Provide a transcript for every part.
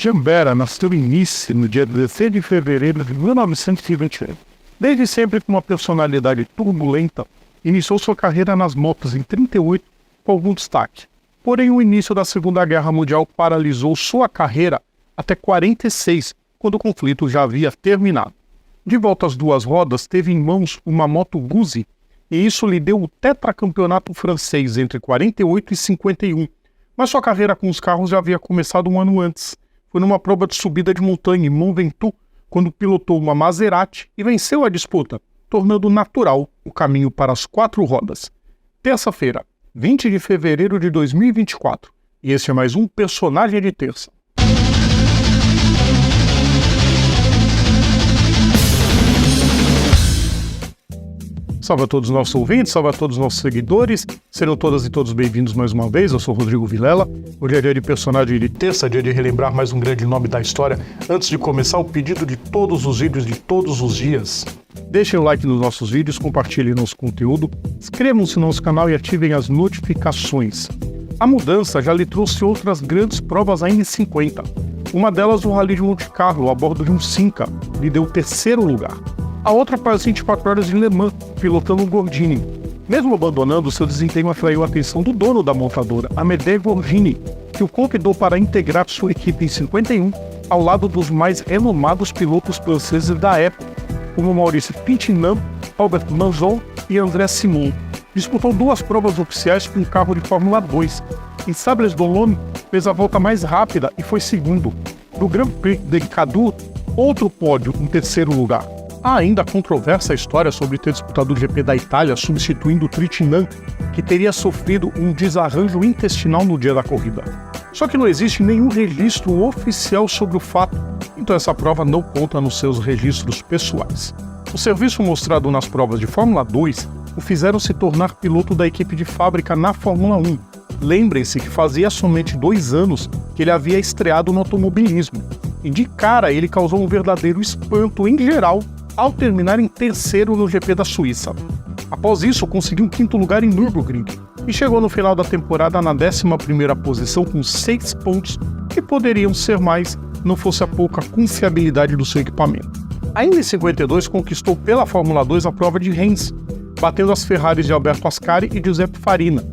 Jean Bera nasceu em Nice no dia 16 de fevereiro de 1921. Desde sempre com uma personalidade turbulenta, iniciou sua carreira nas motos em 38 com algum destaque. Porém, o início da Segunda Guerra Mundial paralisou sua carreira até 46, quando o conflito já havia terminado. De volta às duas rodas, teve em mãos uma moto Guzzi, e isso lhe deu o tetracampeonato francês entre 48 e 51. Mas sua carreira com os carros já havia começado um ano antes. Foi numa prova de subida de montanha em Mont Ventoux, quando pilotou uma Maserati e venceu a disputa, tornando natural o caminho para as quatro rodas. Terça-feira, 20 de fevereiro de 2024. E este é mais um Personagem de Terça. Salve a todos os nossos ouvintes, salve a todos os nossos seguidores. Serão todas e todos bem-vindos mais uma vez. Eu sou o Rodrigo Vilela. Hoje é dia de Personagem de Terça, dia de relembrar mais um grande nome da história. Antes de começar, o pedido de todos os vídeos de todos os dias. Deixem o like nos nossos vídeos, compartilhem nosso conteúdo, inscrevam-se no nosso canal e ativem as notificações. A mudança já lhe trouxe outras grandes provas ainda em 50. Uma delas, o Rally de Monte Carlo, a bordo de um Simca, lhe deu o terceiro lugar. A outra para as 24 horas de Le Mans, pilotando um Gordini. Mesmo abandonando, seu desempenho atraiu a atenção do dono da montadora, Amédée Gordini, que o convidou para integrar sua equipe em 51, ao lado dos mais renomados pilotos franceses da época, como Maurice Pintinam, Albert Manzon e André Simon. Disputou duas provas oficiais com um carro de Fórmula 2. Em Sables-d'Olonne, fez a volta mais rápida e foi segundo. No Grand Prix de Cadux, outro pódio em terceiro lugar. Há ainda a controversa história sobre ter disputado o GP da Itália substituindo o Trintignant, que teria sofrido um desarranjo intestinal no dia da corrida. Só que não existe nenhum registro oficial sobre o fato, então essa prova não conta nos seus registros pessoais. O serviço mostrado nas provas de Fórmula 2 o fizeram se tornar piloto da equipe de fábrica na Fórmula 1. Lembrem-se que fazia somente 2 anos que ele havia estreado no automobilismo, e de cara ele causou um verdadeiro espanto em geral ao terminar em terceiro no GP da Suíça. Após isso, conseguiu um quinto lugar em Nürburgring e chegou no final da temporada na 11ª posição com 6 pontos, que poderiam ser mais, não fosse a pouca confiabilidade do seu equipamento. Ainda em 52, conquistou pela Fórmula 2 a prova de Reims, batendo as Ferraris de Alberto Ascari e Giuseppe Farina,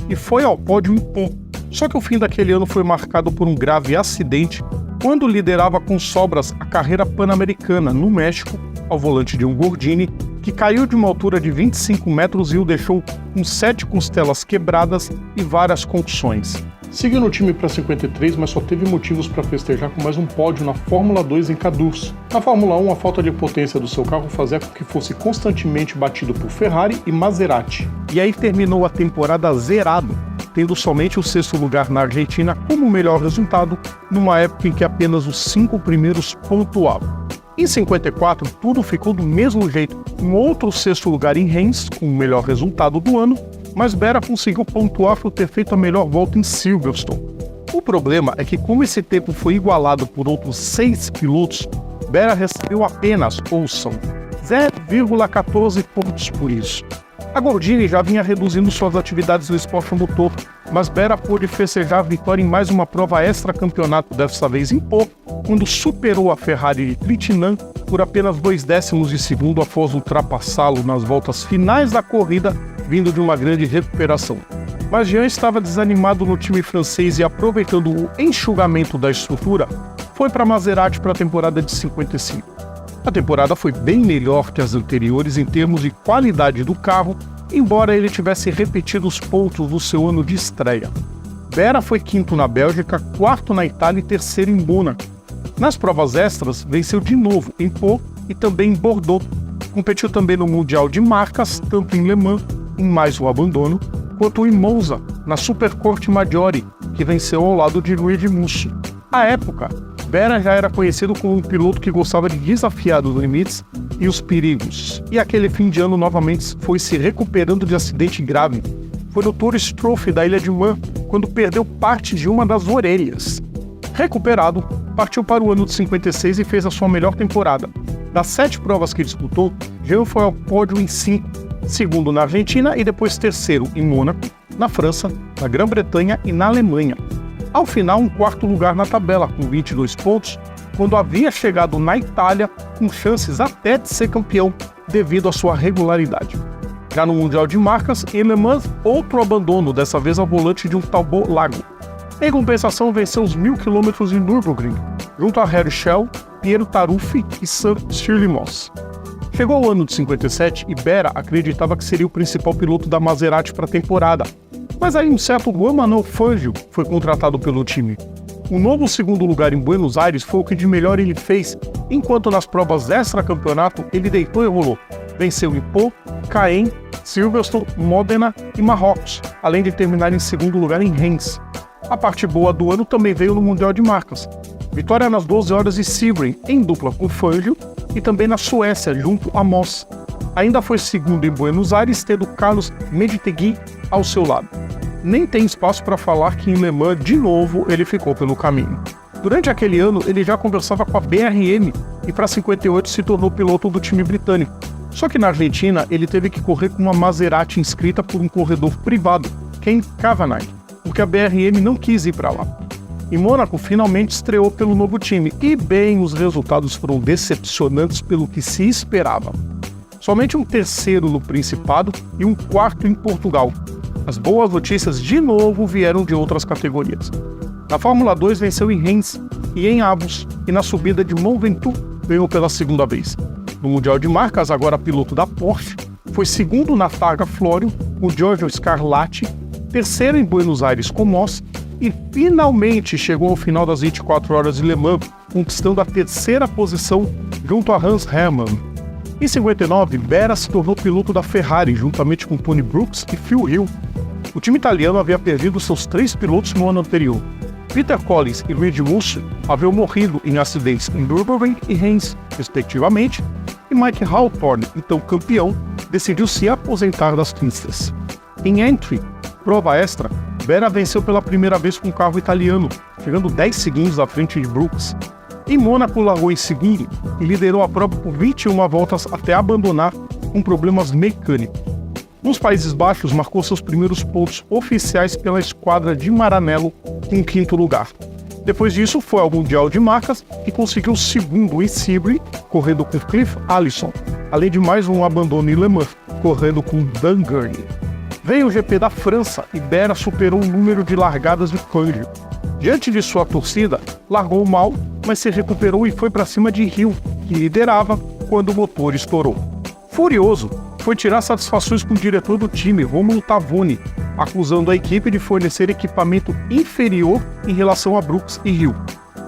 e foi ao pódio em Pau. Só que o fim daquele ano foi marcado por um grave acidente quando liderava com sobras a carreira pan-americana no México, ao volante de um Gordini, que caiu de uma altura de 25 metros e o deixou com 7 costelas quebradas e várias concussões. Seguiu no time para 53, mas só teve motivos para festejar com mais um pódio na Fórmula 2 em Caduz. Na Fórmula 1, a falta de potência do seu carro fazia com que fosse constantemente batido por Ferrari e Maserati. E aí terminou a temporada zerado, tendo somente o 6º lugar na Argentina como melhor resultado, numa época em que apenas os 5 primeiros pontuavam. Em 54, tudo ficou do mesmo jeito, um outro 6º lugar em Reims, com o melhor resultado do ano, mas Bera conseguiu pontuar por ter feito a melhor volta em Silverstone. O problema é que, como esse tempo foi igualado por outros 6 pilotos, Bera recebeu apenas, ouçam, 0,14 pontos por isso. A Gordini já vinha reduzindo suas atividades no esporte a motor, mas Bera pôde festejar a vitória em mais uma prova extra-campeonato, dessa vez em Pau, quando superou a Ferrari de Trintignant por apenas 2 décimos de segundo após ultrapassá-lo nas voltas finais da corrida, vindo de uma grande recuperação. Mas Jean estava desanimado no time francês e, aproveitando o enxugamento da estrutura, foi para Maserati para a temporada de 55. A temporada foi bem melhor que as anteriores em termos de qualidade do carro, embora ele tivesse repetido os pontos do seu ano de estreia. Bera foi 5º na Bélgica, 4º na Itália e 3º em Mônaco. Nas provas extras, venceu de novo em Pau e também em Bordeaux. Competiu também no Mundial de Marcas, tanto em Le Mans, em mais um abandono, quanto em Monza, na Supercorte Maggiore, que venceu ao lado de Luigi Musso. À época, Bera já era conhecido como um piloto que gostava de desafiar os limites e os perigos, e aquele fim de ano novamente foi se recuperando de acidente grave. Foi no Tourist Trophy da Ilha de Man, quando perdeu parte de uma das orelhas. Recuperado, partiu para o ano de 56 e fez a sua melhor temporada. Das 7 provas que disputou, Jean foi ao pódio em 5, segundo na Argentina e depois terceiro em Mônaco, na França, na Grã-Bretanha e na Alemanha. Ao final, um quarto lugar na tabela, com 22 pontos, quando havia chegado na Itália com chances até de ser campeão, devido à sua regularidade. Já no Mundial de Marcas, em Le Mans, outro abandono, dessa vez ao volante de um Talbot Lago. Em compensação, venceu os 1000 km em Nürburgring, junto a Harry Schell, Piero Taruffi e Sir Shirley Moss. Chegou o ano de 57 e Berra acreditava que seria o principal piloto da Maserati para a temporada, mas aí um certo Juan Manuel Fangio foi contratado pelo time. O novo segundo lugar em Buenos Aires foi o que de melhor ele fez, enquanto nas provas extra-campeonato ele deitou e rolou. Venceu em Pau, Cayenne, Silverstone, Modena e Marrocos, além de terminar em segundo lugar em Reims. A parte boa do ano também veio no Mundial de Marcas. Vitória nas 12 horas de Sebring, em dupla com Fangio, e também na Suécia, junto a Moss. Ainda foi segundo em Buenos Aires, tendo Carlos Meditegui ao seu lado. Nem tem espaço para falar que em Le Mans, de novo, ele ficou pelo caminho. Durante aquele ano, ele já conversava com a BRM e para 58 se tornou piloto do time britânico. Só que na Argentina, ele teve que correr com uma Maserati inscrita por um corredor privado, Ken Cavanagh, porque a BRM não quis ir para lá. Em Mônaco, finalmente estreou pelo novo time, e bem, os resultados foram decepcionantes pelo que se esperava. Somente um terceiro no Principado e um quarto em Portugal. As boas notícias de novo vieram de outras categorias. Na Fórmula 2 venceu em Reims e em Avus, e na subida de Mont Ventoux ganhou pela segunda vez. No Mundial de Marcas, agora piloto da Porsche, foi segundo na Targa Florio, com Giorgio Scarlatti, terceiro em Buenos Aires com Moss, e finalmente chegou ao final das 24 horas de Le Mans, conquistando a terceira posição junto a Hans Hermann. Em 59, Berra se tornou piloto da Ferrari, juntamente com Tony Brooks e Phil Hill. O time italiano havia perdido seus 3 pilotos no ano anterior. Peter Collins e Reid Musso haviam morrido em acidentes em Nürburgring e Reims, respectivamente, e Mike Hawthorne, então campeão, decidiu se aposentar das pistas. Em Entry, prova extra, Berra venceu pela primeira vez com um carro italiano, chegando 10 segundos à frente de Brooks. Em Mônaco, largou em segundo e liderou a prova por 21 voltas até abandonar com problemas mecânicos. Nos Países Baixos, marcou seus primeiros pontos oficiais pela esquadra de Maranello, em quinto lugar. Depois disso, foi ao Mundial de Marcas e conseguiu o segundo em Sebring, correndo com Cliff Allison, além de mais um abandono em Le Mans, correndo com Dan Gurney. Veio o GP da França e Berra superou o número de largadas de Fangio. Diante de sua torcida, largou mal, mas se recuperou e foi para cima de Hill, que liderava quando o motor estourou. Furioso, foi tirar satisfações com o diretor do time, Romulo Tavoni, acusando a equipe de fornecer equipamento inferior em relação a Brooks e Hill.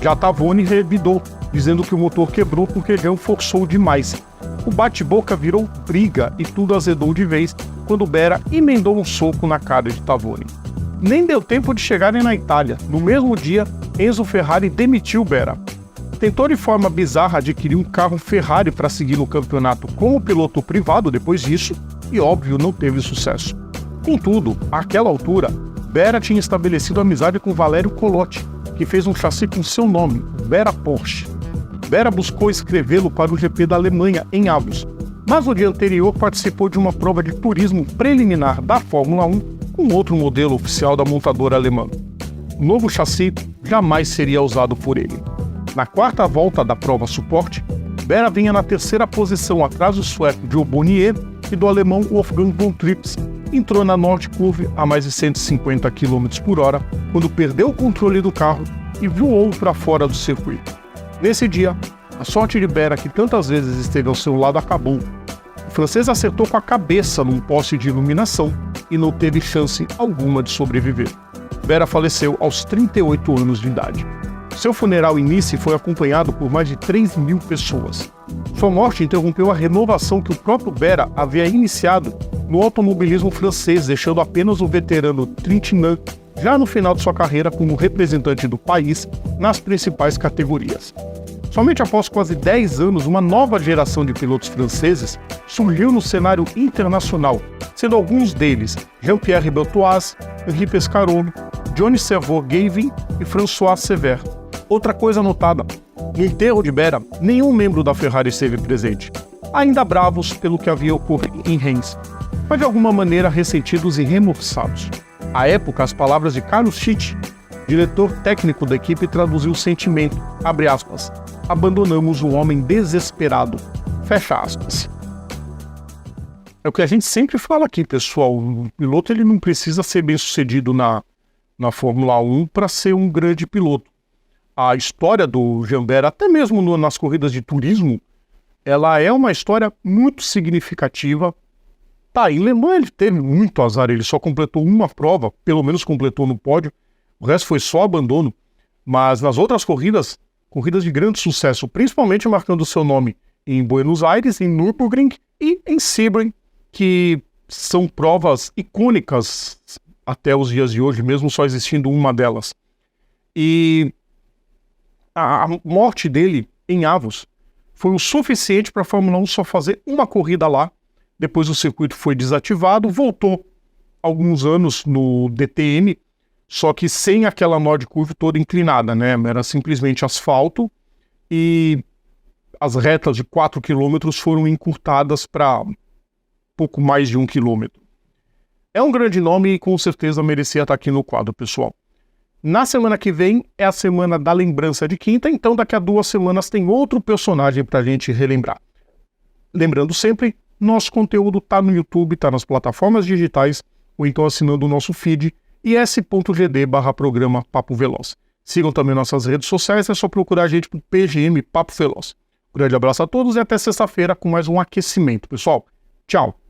Já Tavoni revidou, dizendo que o motor quebrou porque Hill forçou demais. O bate-boca virou briga e tudo azedou de vez quando Berra emendou um soco na cara de Tavoni. Nem deu tempo de chegarem na Itália. No mesmo dia, Enzo Ferrari demitiu Berra. Tentou de forma bizarra adquirir um carro Ferrari para seguir no campeonato como piloto privado depois disso, e óbvio não teve sucesso. Contudo, àquela altura, Berra tinha estabelecido amizade com Valerio Colotti, que fez um chassi com seu nome, Berra Porsche. Berra buscou escrevê-lo para o GP da Alemanha em Avus, mas no dia anterior participou de uma prova de turismo preliminar da Fórmula 1 com outro modelo oficial da montadora alemã. O novo chassi jamais seria usado por ele. Na quarta volta da prova suporte, Berra vinha na terceira posição atrás do sueco Joe Bonnier e do alemão Wolfgang von Trips. Entrou na Nordkurve a mais de 150 km por hora quando perdeu o controle do carro e voou para fora do circuito. Nesse dia, a sorte de Berra, que tantas vezes esteve ao seu lado, acabou. O francês acertou com a cabeça num poste de iluminação e não teve chance alguma de sobreviver. Berra faleceu aos 38 anos de idade. Seu funeral em Nice foi acompanhado por mais de 3.000 pessoas. Sua morte interrompeu a renovação que o próprio Berra havia iniciado no automobilismo francês, deixando apenas o veterano Trintignant já no final de sua carreira como representante do país nas principais categorias. Somente após quase 10 anos, uma nova geração de pilotos franceses surgiu no cenário internacional, sendo alguns deles Jean-Pierre Beltoise, Henri Pescarolo, Johnny Servoz-Gavin e François Sever. Outra coisa notada, no enterro de Berra, nenhum membro da Ferrari esteve presente, ainda bravos pelo que havia ocorrido em Reims, mas de alguma maneira ressentidos e remorsados. À época, as palavras de Carlos Schitt, Diretor técnico da equipe traduziu o sentimento, abre aspas, abandonamos um homem desesperado, fecha aspas. É o que a gente sempre fala aqui, pessoal, o piloto ele não precisa ser bem sucedido na Fórmula 1 para ser um grande piloto. A história do Jambert, até mesmo nas corridas de turismo, ela é uma história muito significativa. Tá, em Le Mans ele teve muito azar, ele só completou uma prova, pelo menos completou no pódio, o resto foi só abandono, mas nas outras corridas de grande sucesso, principalmente marcando seu nome em Buenos Aires, em Nürburgring e em Sebring, que são provas icônicas até os dias de hoje, mesmo só existindo uma delas. E a morte dele em Avos foi o suficiente para a Fórmula 1 só fazer uma corrida lá. Depois o circuito foi desativado, voltou alguns anos no DTM, só que sem aquela nó de curva toda inclinada, né? Era simplesmente asfalto e as retas de 4 km foram encurtadas para pouco mais de 1 quilômetro. É um grande nome e com certeza merecia estar aqui no quadro, pessoal. Na semana que vem é a semana da lembrança de quinta, então daqui a 2 semanas tem outro personagem para a gente relembrar. Lembrando sempre, nosso conteúdo está no YouTube, está nas plataformas digitais, ou então assinando o nosso feed, is.gd/programa Papo Veloz. Sigam também nossas redes sociais, é só procurar a gente por PGM Papo Veloz. Um grande abraço a todos e até sexta-feira com mais um aquecimento, pessoal. Tchau!